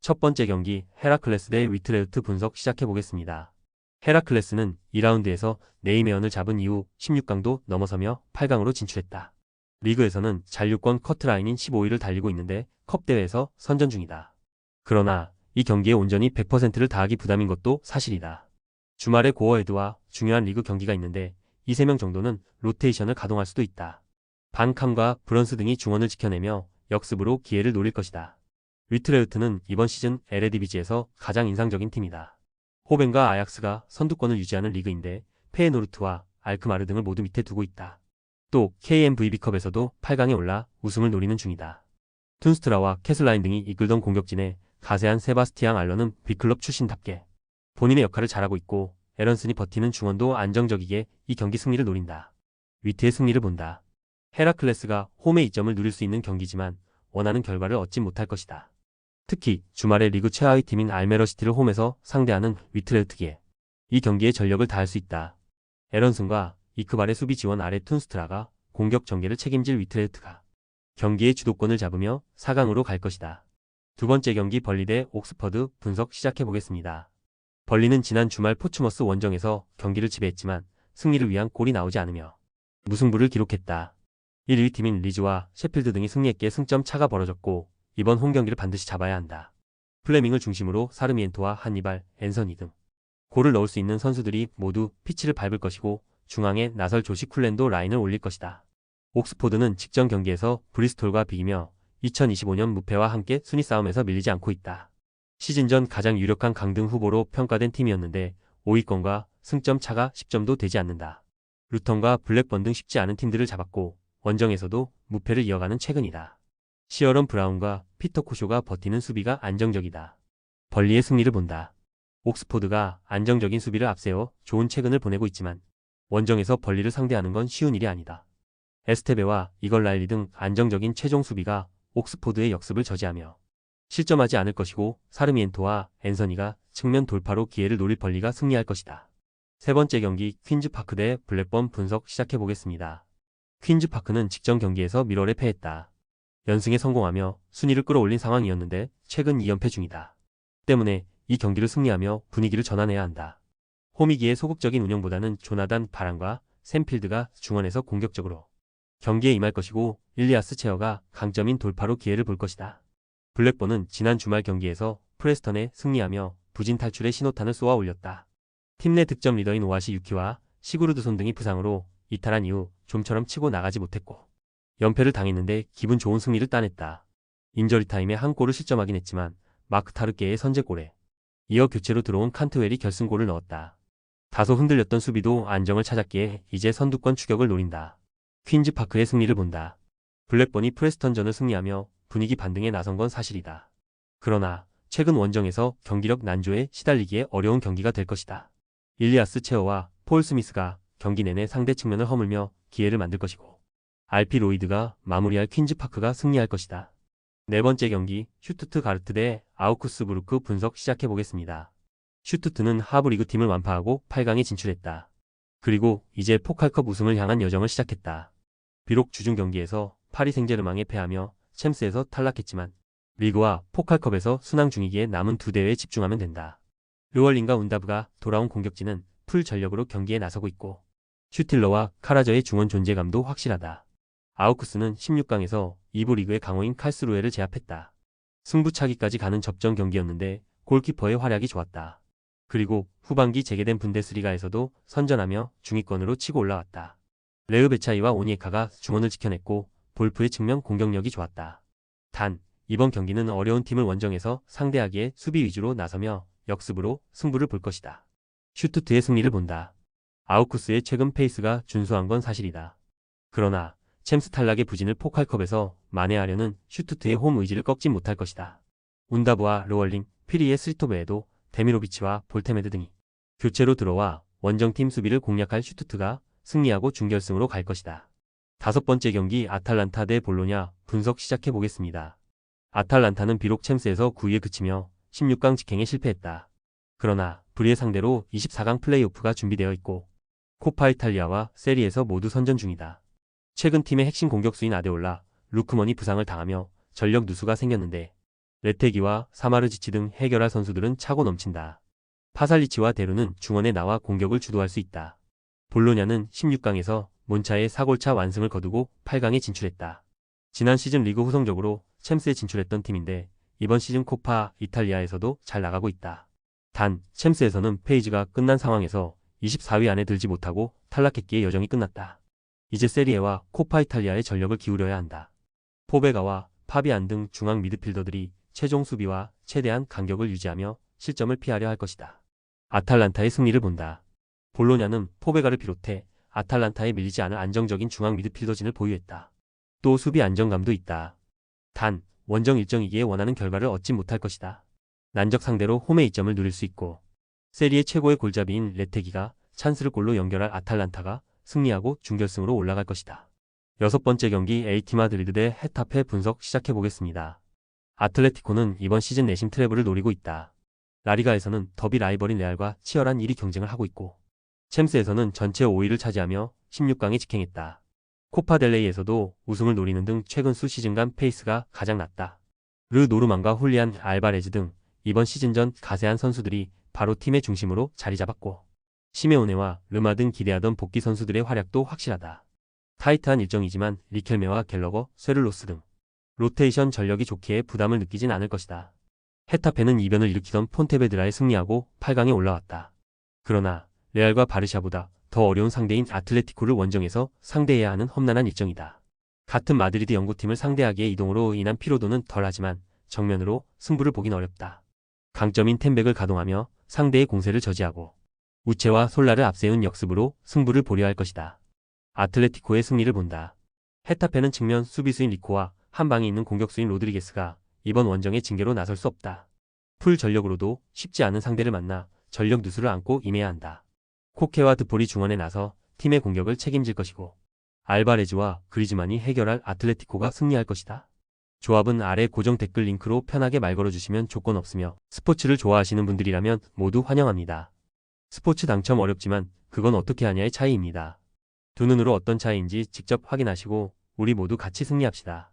첫 번째 경기 헤라클레스 대 위트레흐트 분석 시작해보겠습니다. 헤라클레스는 2라운드에서 네이메언을 잡은 이후 16강도 넘어서며 8강으로 진출했다. 리그에서는 잔류권 커트라인인 15위를 달리고 있는데 컵 대회에서 선전 중이다. 그러나 이 경기에 온전히 100%를 다하기 부담인 것도 사실이다. 주말에 고어헤드와 중요한 리그 경기가 있는데 이 3명 정도는 로테이션을 가동할 수도 있다. 반캄과 브런스 등이 중원을 지켜내며 역습으로 기회를 노릴 것이다. 위트레흐트는 이번 시즌 에레디비지에서 가장 인상적인 팀이다. 호벤과 아약스가 선두권을 유지하는 리그인데 페에노르트와 알크마르 등을 모두 밑에 두고 있다. 또 KMVB컵에서도 8강에 올라 우승을 노리는 중이다. 툰스트라와 캐슬라인 등이 이끌던 공격진에 가세한 세바스티앙 알런은 빅클럽 출신답게 본인의 역할을 잘하고 있고 에런슨이 버티는 중원도 안정적이게 이 경기 승리를 노린다. 위트의 승리를 본다. 헤라클레스가 홈의 이점을 누릴 수 있는 경기지만 원하는 결과를 얻지 못할 것이다. 특히 주말에 리그 최하위 팀인 알메러시티를 홈에서 상대하는 위트레흐트기에 이 경기에 전력을 다할 수 있다. 에런슨과 이크발의 수비 지원 아래 툰스트라가 공격 전개를 책임질 위트레흐트가 경기의 주도권을 잡으며 4강으로 갈 것이다. 두 번째 경기 벌리 대 옥스퍼드 분석 시작해보겠습니다. 벌리는 지난 주말 포츠머스 원정에서 경기를 지배했지만 승리를 위한 골이 나오지 않으며 무승부를 기록했다. 1위 팀인 리즈와 셰필드 등이 승리했기에 승점 차가 벌어졌고 이번 홈 경기를 반드시 잡아야 한다. 플레밍을 중심으로 사르미엔토와 한니발, 앤서니 등 골을 넣을 수 있는 선수들이 모두 피치를 밟을 것이고 중앙에 나설 조시 쿨랜도 라인을 올릴 것이다. 옥스포드는 직전 경기에서 브리스톨과 비기며 2025년 무패와 함께 순위 싸움에서 밀리지 않고 있다. 시즌 전 가장 유력한 강등 후보로 평가된 팀이었는데 5위권과 승점 차가 10점도 되지 않는다. 루턴과 블랙번 등 쉽지 않은 팀들을 잡았고 원정에서도 무패를 이어가는 최근이다. 시어런 브라운과 피터 코쇼가 버티는 수비가 안정적이다. 벌리의 승리를 본다. 옥스포드가 안정적인 수비를 앞세워 좋은 최근을 보내고 있지만 원정에서 벌리를 상대하는 건 쉬운 일이 아니다. 에스테베와 이걸라일리 등 안정적인 최종 수비가 옥스포드의 역습을 저지하며 실점하지 않을 것이고 사르미엔토와 앤서니가 측면 돌파로 기회를 노릴 벌리가 승리할 것이다. 세 번째 경기 퀸즈파크 대 블랙번 분석 시작해보겠습니다. 퀸즈파크는 직전 경기에서 미러에 패했다. 연승에 성공하며 순위를 끌어올린 상황이었는데 최근 2연패 중이다. 때문에 이 경기를 승리하며 분위기를 전환해야 한다. 홈이기에 소극적인 운영보다는 조나단 바란과 샘필드가 중원에서 공격적으로 경기에 임할 것이고 일리아스 체어가 강점인 돌파로 기회를 볼 것이다. 블랙번은 지난 주말 경기에서 프레스턴에 승리하며 부진 탈출의 신호탄을 쏘아 올렸다. 팀 내 득점 리더인 오아시 유키와 시구르드손 등이 부상으로 이탈한 이후 좀처럼 치고 나가지 못했고 연패를 당했는데 기분 좋은 승리를 따냈다. 인저리 타임에 한 골을 실점하긴 했지만 마크 타르케의 선제골에 이어 교체로 들어온 칸트웰이 결승골을 넣었다. 다소 흔들렸던 수비도 안정을 찾았기에 이제 선두권 추격을 노린다. 퀸즈파크의 승리를 본다. 블랙번이 프레스턴전을 승리하며 분위기 반등에 나선 건 사실이다. 그러나 최근 원정에서 경기력 난조에 시달리기에 어려운 경기가 될 것이다. 일리아스 체어와 폴 스미스가 경기 내내 상대 측면을 허물며 기회를 만들 것이고 알피 로이드가 마무리할 퀸즈파크가 승리할 것이다. 네 번째 경기 슈투트가르트 대 아우크스부르크 분석 시작해보겠습니다. 슈투트는 하부 리그 팀을 완파하고 8강에 진출했다. 그리고 이제 포칼컵 우승을 향한 여정을 시작했다. 비록 주중 경기에서 파리 생제르맹에 패하며 챔스에서 탈락했지만 리그와 포칼컵에서 순항 중이기에 남은 두 대회에 집중하면 된다. 르월링과 운다브가 돌아온 공격진은 풀 전력으로 경기에 나서고 있고 슈틸러와 카라저의 중원 존재감도 확실하다. 아우크스는 16강에서 2부 리그의 강호인 칼스루에를 제압했다. 승부차기까지 가는 접전 경기였는데 골키퍼의 활약이 좋았다. 그리고 후반기 재개된 분데스리가에서도 선전하며 중위권으로 치고 올라왔다. 레흐 베차이와 오니에카가 중원을 지켜냈고 볼프의 측면 공격력이 좋았다. 단 이번 경기는 어려운 팀을 원정에서 상대하기에 수비 위주로 나서며 역습으로 승부를 볼 것이다. 슈투트의 승리를 본다. 아우쿠스의 최근 페이스가 준수한 건 사실이다. 그러나 챔스 탈락의 부진을 포칼컵에서 만회하려는 슈투트의 홈 의지를 꺾지 못할 것이다. 운다브와 르월링, 피리의 스리토베에도 데미로비치와 볼테메드 등이 교체로 들어와 원정팀 수비를 공략할 슈투트가 승리하고 준결승으로 갈 것이다. 다섯 번째 경기 아탈란타 대 볼로냐 분석 시작해보겠습니다. 아탈란타는 비록 챔스에서 9위에 그치며 16강 직행에 실패했다. 그러나 불의의 상대로 24강 플레이오프가 준비되어 있고 코파 이탈리아와 세리에서 모두 선전 중이다. 최근 팀의 핵심 공격수인 아데올라, 루크먼이 부상을 당하며 전력 누수가 생겼는데 레테기와 사마르지치 등 해결할 선수들은 차고 넘친다. 파살리치와 데루는 중원에 나와 공격을 주도할 수 있다. 볼로냐는 16강에서 몬차의 4골차 완승을 거두고 8강에 진출했다. 지난 시즌 리그 후성적으로 챔스에 진출했던 팀인데 이번 시즌 코파 이탈리아에서도 잘 나가고 있다. 단 챔스에서는 페이지가 끝난 상황에서 24위 안에 들지 못하고 탈락했기에 여정이 끝났다. 이제 세리에와 코파 이탈리아의 전력을 기울여야 한다. 포베가와 파비안 등 중앙 미드필더들이 최종 수비와 최대한 간격을 유지하며 실점을 피하려 할 것이다. 아탈란타의 승리를 본다. 볼로냐는 포베가를 비롯해 아탈란타에 밀리지 않을 안정적인 중앙 미드필더진을 보유했다. 또 수비 안정감도 있다. 단 원정 일정이기에 원하는 결과를 얻지 못할 것이다. 난적 상대로 홈의 이점을 누릴 수 있고 세리에 최고의 골잡이인 레테기가 찬스를 골로 연결할 아탈란타가 승리하고 준결승으로 올라갈 것이다. 여섯 번째 경기 AT 마드리드 대 헤타페 분석 시작해보겠습니다. 아틀레티코는 이번 시즌 내심 트래블을 노리고 있다. 라리가에서는 더비 라이벌인 레알과 치열한 1위 경쟁을 하고 있고 챔스에서는 전체 5위를 차지하며 16강에 직행했다. 코파델레이에서도 우승을 노리는 등 최근 수 시즌간 페이스가 가장 낮다. 르 노르만과 훌리안 알바레즈 등 이번 시즌 전 가세한 선수들이 바로 팀의 중심으로 자리 잡았고 시메오네와 르마 등 기대하던 복귀 선수들의 활약도 확실하다. 타이트한 일정이지만 리켈메와 갤러거, 쇠를로스 등 로테이션 전력이 좋기에 부담을 느끼진 않을 것이다. 헤타페는 이변을 일으키던 폰테베드라에 승리하고 8강에 올라왔다. 그러나 레알과 바르샤보다 더 어려운 상대인 아틀레티코를 원정에서 상대해야 하는 험난한 일정이다. 같은 마드리드 영구팀을 상대하기에 이동으로 인한 피로도는 덜하지만 정면으로 승부를 보긴 어렵다. 강점인 템백을 가동하며 상대의 공세를 저지하고 우체와 솔라를 앞세운 역습으로 승부를 보려 할 것이다. 아틀레티코의 승리를 본다. 헤타페는 측면 수비수인 리코와 한방에 있는 공격수인 로드리게스가 이번 원정에 징계로 나설 수 없다. 풀 전력으로도 쉽지 않은 상대를 만나 전력 누수를 안고 임해야 한다. 코케와 드폴이 중원에 나서 팀의 공격을 책임질 것이고 알바레즈와 그리즈만이 해결할 아틀레티코가 승리할 것이다. 조합은 아래 고정 댓글 링크로 편하게 말 걸어주시면 조건 없으며 스포츠를 좋아하시는 분들이라면 모두 환영합니다. 스포츠 당첨 어렵지만 그건 어떻게 하냐의 차이입니다. 두 눈으로 어떤 차이인지 직접 확인하시고 우리 모두 같이 승리합시다.